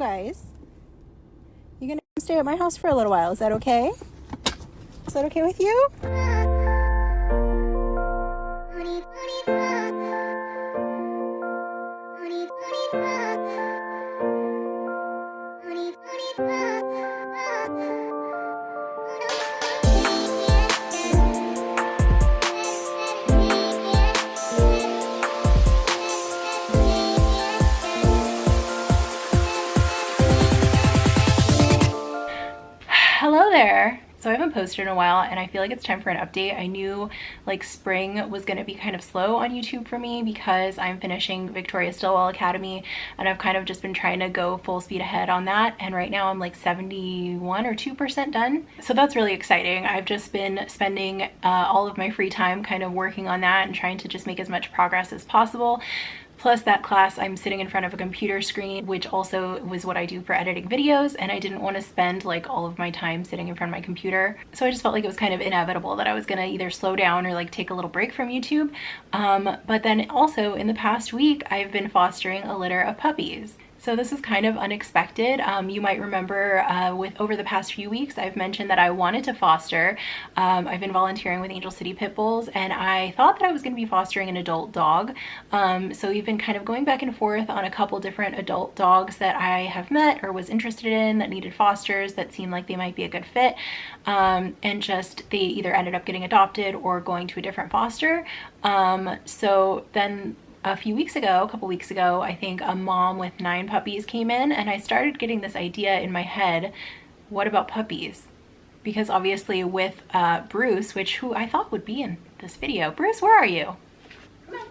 guys. You gonna stay at my house for a little while? Is that okay? Is that okay with you? Hello there. So I haven't posted in a while and I feel like it's time for an update. I knew like spring was going to be kind of slow on YouTube for me because I'm finishing Victoria Stilwell Academy and I've kind of just been trying to go full speed ahead on that, and right now I'm like 71 or 2% done. So that's really exciting. I've just been spending all of my free time kind of working on that and trying to just make as much progress as possible. Plus that class, I'm sitting in front of a computer screen, which also was what I do for editing videos, and I didn't want to spend like all of my time sitting in front of my computer. So I just felt like it was kind of inevitable that I was gonna either slow down or like take a little break from YouTube. But then also in the past week, I've been fostering a litter of puppies. So this is kind of unexpected. You might remember over the past few weeks, I've mentioned that I wanted to foster. I've been volunteering with Angel City Pit Bulls, and I thought that I was going to be fostering an adult dog. So we've been kind of going back and forth on a couple different adult dogs that I have met or was interested in that needed fosters that seemed like they might be a good fit. And just they either ended up getting adopted or going to a different foster. So then a couple weeks ago, I think a mom with 9 puppies came in and I started getting this idea in my head, what about puppies? Because obviously with Bruce, who I thought would be in this video. Bruce, where are you? Come on.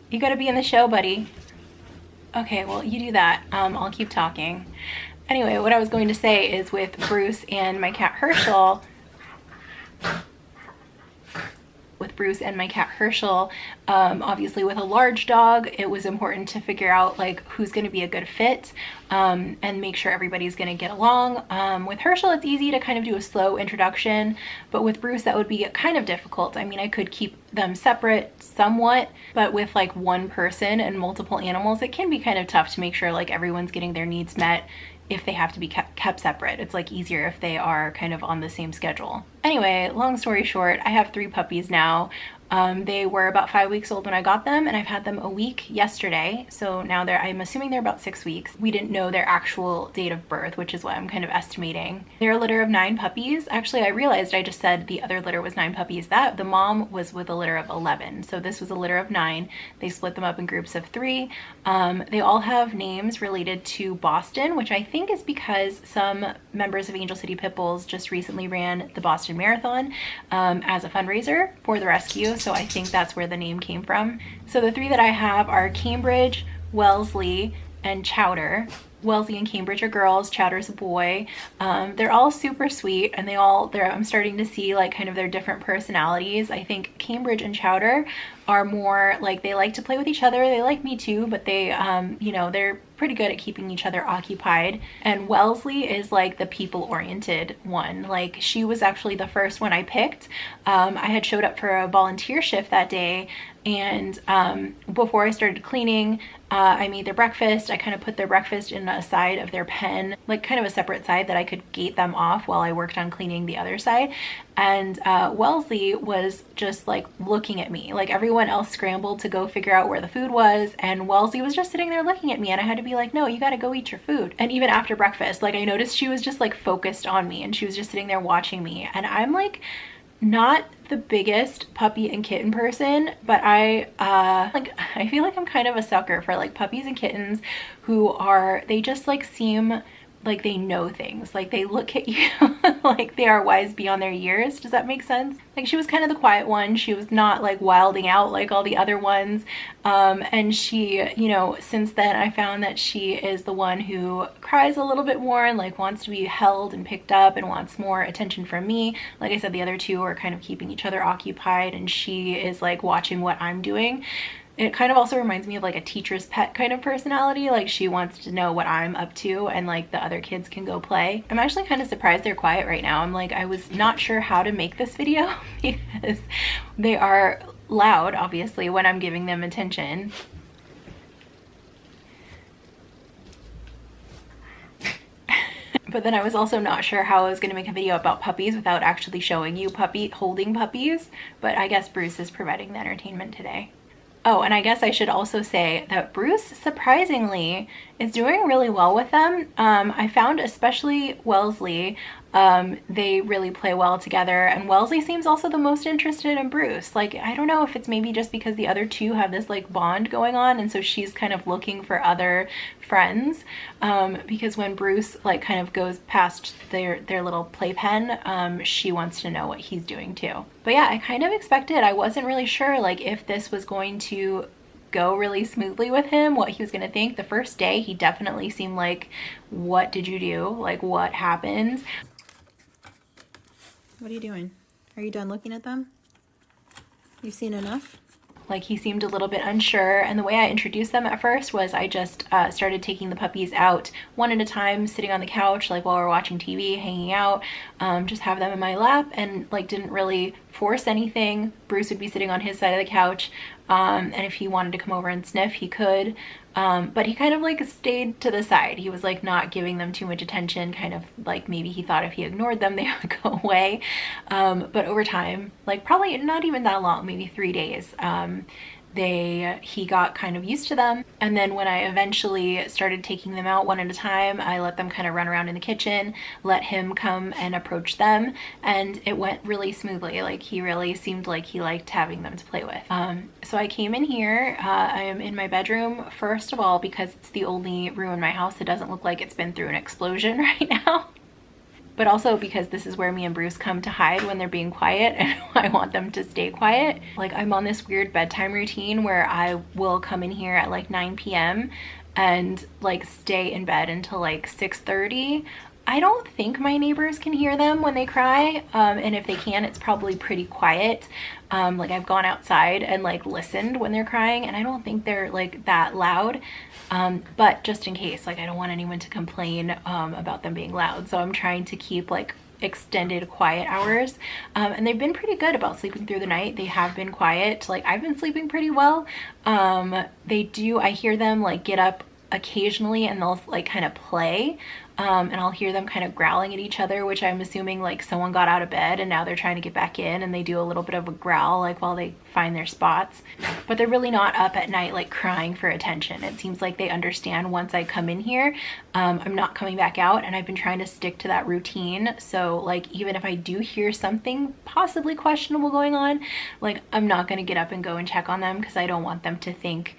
You gotta be in the show, buddy. Okay, well, you do that. I'll keep talking. Anyway, what I was going to say is with Bruce and my cat Herschel, obviously with a large dog, it was important to figure out like who's going to be a good fit and make sure everybody's going to get along. With Herschel, it's easy to kind of do a slow introduction, but with Bruce, that would be kind of difficult. I mean, I could keep them separate somewhat, but with like one person and multiple animals, it can be kind of tough to make sure like everyone's getting their needs met if they have to be kept separate. It's like easier if they are kind of on the same schedule. Anyway, long story short, I have 3 puppies now. They were about 5 weeks old when I got them, and I've had them a week yesterday. So now I'm assuming they're about 6 weeks. We didn't know their actual date of birth, which is what I'm kind of estimating. They're a litter of 9 puppies. Actually, I realized I just said the other litter was 9 puppies. The mom was with a litter of 11. So this was a litter of 9. They split them up in groups of 3. They all have names related to Boston, which I think is because some members of Angel City Pit Bulls just recently ran the Boston Marathon as a fundraiser for the rescue. So I think that's where the name came from. So the 3 that I have are Cambridge, Wellesley, and Chowder. Wellesley and Cambridge are girls, Chowder's a boy. They're all super sweet, and I'm starting to see like kind of their different personalities. I think Cambridge and Chowder are more like they like to play with each other. They like me too, but they, they're pretty good at keeping each other occupied. And Wellesley is like the people-oriented one. Like she was actually the first one I picked. I had showed up for a volunteer shift that day, and before I started cleaning, I made their breakfast. I kind of put their breakfast in a side of their pen, like kind of a separate side that I could gate them off while I worked on cleaning the other side. And Wellesley was just like looking at me. Like everyone else scrambled to go figure out where the food was, and Wellesley was just sitting there looking at me, and I had to be like, no, you gotta go eat your food. And even after breakfast, like I noticed she was just like focused on me, and she was just sitting there watching me. And I'm like not the biggest puppy and kitten person, but I feel like I'm kind of a sucker for like puppies and kittens they just like seem like they know things. Like they look at you like they are wise beyond their years. Does that make sense? Like she was kind of the quiet one. She was not like wilding out like all the other ones. And she, since then I found that she is the one who cries a little bit more and like wants to be held and picked up and wants more attention from me. Like I said, the other 2 are kind of keeping each other occupied, and she is like watching what I'm doing. It kind of also reminds me of like a teacher's pet kind of personality. Like she wants to know what I'm up to, and like the other kids can go play. I'm actually kind of surprised they're quiet right now. I was not sure how to make this video because they are loud, obviously, when I'm giving them attention. But then I was also not sure how I was going to make a video about puppies without actually showing you holding puppies, but I guess Bruce is providing the entertainment today. Oh, and I guess I should also say that Bruce, surprisingly, is doing really well with them. I found especially Wellesley, they really play well together, and Wellesley seems also the most interested in Bruce. Like, I don't know if it's maybe just because the other two have this like bond going on, and so she's kind of looking for other friends, because when Bruce like kind of goes past their little playpen, she wants to know what he's doing too. But yeah, I kind of expected, I wasn't really sure like if this was going to go really smoothly with him, what he was going to think. The first day he definitely seemed like, what did you do? Like, what happened? What are you doing? Are you done looking at them? You've seen enough? Like, he seemed a little bit unsure, and the way I introduced them at first was I just started taking the puppies out one at a time, sitting on the couch like while we're watching TV, hanging out, just have them in my lap, and like didn't really force anything. Bruce would be sitting on his side of the couch, and if he wanted to come over and sniff, he could, but he kind of like stayed to the side. He was like not giving them too much attention, kind of like maybe he thought if he ignored them they would go away, but over time, like probably not even that long, maybe 3 days, he got kind of used to them. And then when I eventually started taking them out one at a time, I let them kind of run around in the kitchen, let him come and approach them, and it went really smoothly. Like, he really seemed like he liked having them to play with. So I came in here, I am in my bedroom, first of all, because it's the only room in my house that doesn't look like it's been through an explosion right now. But also because this is where me and Bruce come to hide when they're being quiet, and I want them to stay quiet. Like, I'm on this weird bedtime routine where I will come in here at like 9 p.m. and like stay in bed until like 6:30. I don't think my neighbors can hear them when they cry, and if they can, it's probably pretty quiet. Like, I've gone outside and like listened when they're crying, and I don't think they're like that loud, but just in case, like, I don't want anyone to complain about them being loud, so I'm trying to keep like extended quiet hours, and they've been pretty good about sleeping through the night. They have been quiet. Like, I've been sleeping pretty well. I hear them like get up occasionally and they'll like kind of play, and I'll hear them kind of growling at each other, which I'm assuming like someone got out of bed and now they're trying to get back in, and they do a little bit of a growl like while they find their spots. But they're really not up at night like crying for attention. It seems like they understand once I come in here, I'm not coming back out, and I've been trying to stick to that routine. So like, even if I do hear something possibly questionable going on, like, I'm not going to get up and go and check on them, because I don't want them to think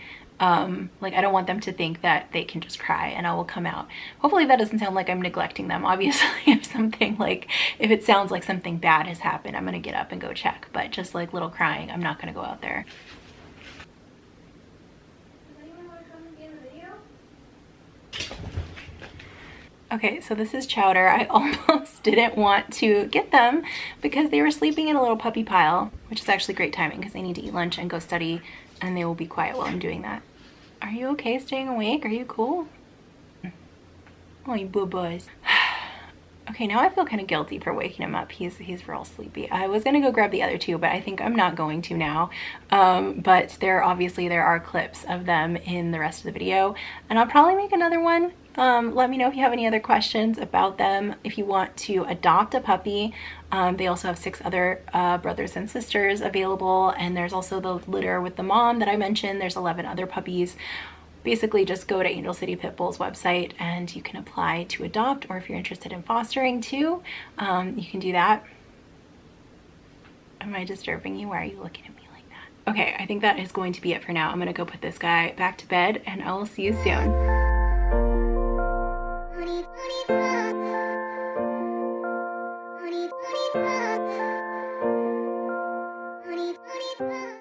like, I don't want them to think that they can just cry and I will come out. Hopefully that doesn't sound like I'm neglecting them. Obviously, if it sounds like something bad has happened, I'm gonna get up and go check, but just like little crying, I'm not gonna go out there. Does anyone want to come and be in the video? Okay, so this is Chowder. I almost didn't want to get them because they were sleeping in a little puppy pile, which is actually great timing because they need to eat lunch and go study, and they will be quiet while I'm doing that. Are you okay staying awake? Are you cool? Oh, you boo-boys. Okay, now I feel kind of guilty for waking him up. He's real sleepy. I was gonna go grab the other two, but I think I'm not going to now. But there are clips of them in the rest of the video, and I'll probably make another one. Let me know if you have any other questions about them. If you want to adopt a puppy, they also have 6 other brothers and sisters available, and there's also the litter with the mom that I mentioned. There's 11 other puppies. Basically, just go to Angel City Pitbull's website and you can apply to adopt, or if you're interested in fostering too, you can do that. Am I disturbing you? Why are you looking at me like that? Okay, I think that is going to be it for now. I'm gonna go put this guy back to bed, and I will see you soon.